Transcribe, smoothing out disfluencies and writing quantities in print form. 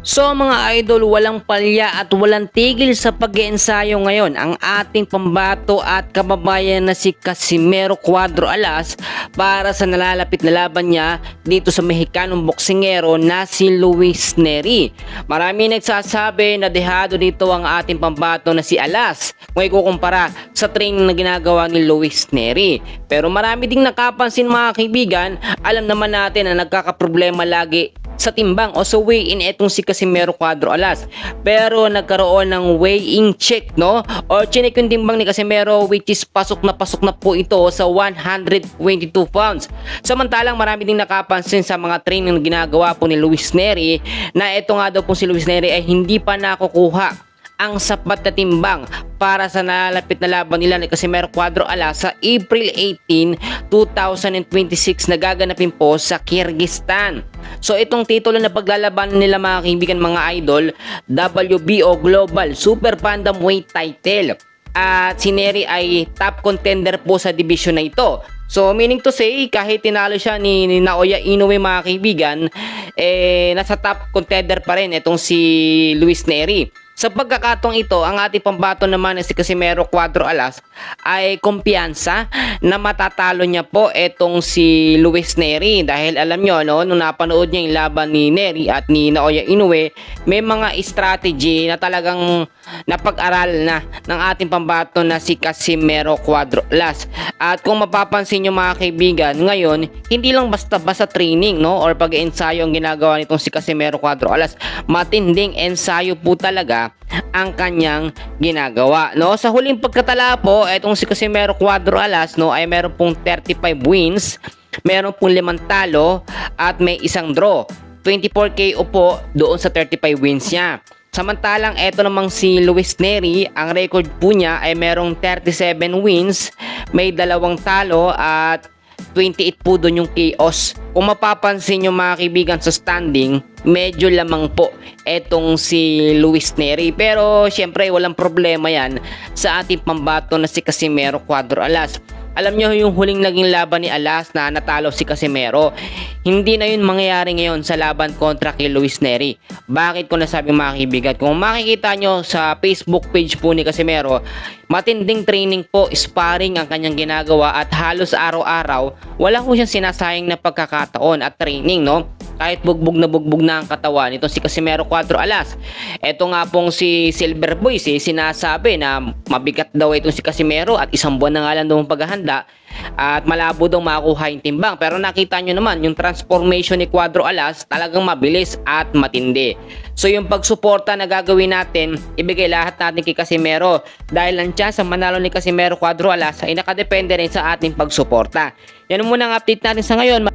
So mga idol, walang palya at walang tigil sa pag-iensayo ngayon ang ating pambato at kababayan na si Casimero Cuadro Alas para sa nalalapit na laban niya dito sa Mexicanong boksingero na si Luis Nery. Marami nagsasabi na dehado dito ang ating pambato na si Alas kung ikukumpara sa training na ginagawa ni Luis Nery. Pero marami ding nakapansin mga kaibigan, alam naman natin na nagkakaproblema lagi sa timbang o sa weigh-in etong si Casimero Cuadro Alas. Pero nagkaroon ng weighing check, no? O chinek yung timbang ni Casimero, which is pasok na po ito sa 122 pounds. Samantalang marami ding nakapansin sa mga training na ginagawa po ni Luis Nery na ito nga daw po si Luis Nery ay hindi pa nakukuha ang sapat na timbang para sa nalalapit na laban nila ni Casimero Cuadro Alas sa April 18, 2026 na gaganapin po sa Kyrgyzstan. So itong titulo na paglalaban nila mga kaibigan, mga idol, WBO Global Super Bantamweight title. At si Nery ay top contender po sa division na ito. So meaning to say, kahit tinalo siya ni Naoya Inoue mga kaibigan, nasa top contender pa rin itong si Luis Nery. Sa pagkakataong ito, ang ating pambato naman na si Casimero Cuadro Alas ay kumpiyansa na matatalo niya po itong si Luis Nery. Dahil alam nyo, no, nung napanood niya yung laban ni Nery at ni Naoya Inoue, may mga strategy na talagang napag-aral na ng ating pambato na si Casimero Cuadro Alas. At kung mapapansin nyo mga kaibigan, ngayon, hindi lang basta-basta training, no, or pag-ensayo ang ginagawa nitong si Casimero Cuadro Alas. Matinding ensayo po talaga ang kanyang ginagawa, no? Sa huling pagkatala po, etong si Casimero Cuadro Alas, no, ay meron pong 35 wins, meron pong 5 talo at may isang draw. 24 KO po doon sa 35 wins niya. Samantalang eto namang si Luis Nery, ang record po niya ay merong 37 wins, may 2 talo at 28 po doon yung KOs. Kung mapapansin nyo mga kaibigan sa standing, medyo lamang po etong si Luis Nery. Pero syempre walang problema yan sa ating pambato na si Casimero Cuadro Alas. Alam nyo yung huling naging laban ni Alas na natalo si Casimero, hindi na yun mangyayari ngayon sa laban kontra kay Luis Nery. Bakit ko nasabi mga kaibigan? Kung makikita nyo sa Facebook page po ni Casimero, matinding training po, sparring ang kanyang ginagawa at halos araw-araw wala ko siyang sinasayang na pagkakataon at training, no? Kahit bugbog na ang katawan itong si Casimero Cuadro Alas. Ito nga pong si Silver Boys, sinasabi na mabigat daw itong si Casimero at isang buwan na nga lang daw ang paghahanda at malabo daw makuha yung timbang. Pero nakita nyo naman yung transformation ni Cuadro Alas, talagang mabilis at matindi. So yung pagsuporta na gagawin natin, ibigay lahat natin kay Casimero dahil ang chance ang manalo ni Casimero Cuadro Alas ay nakadepende rin sa ating pagsuporta. Yan muna ang update natin sa ngayon.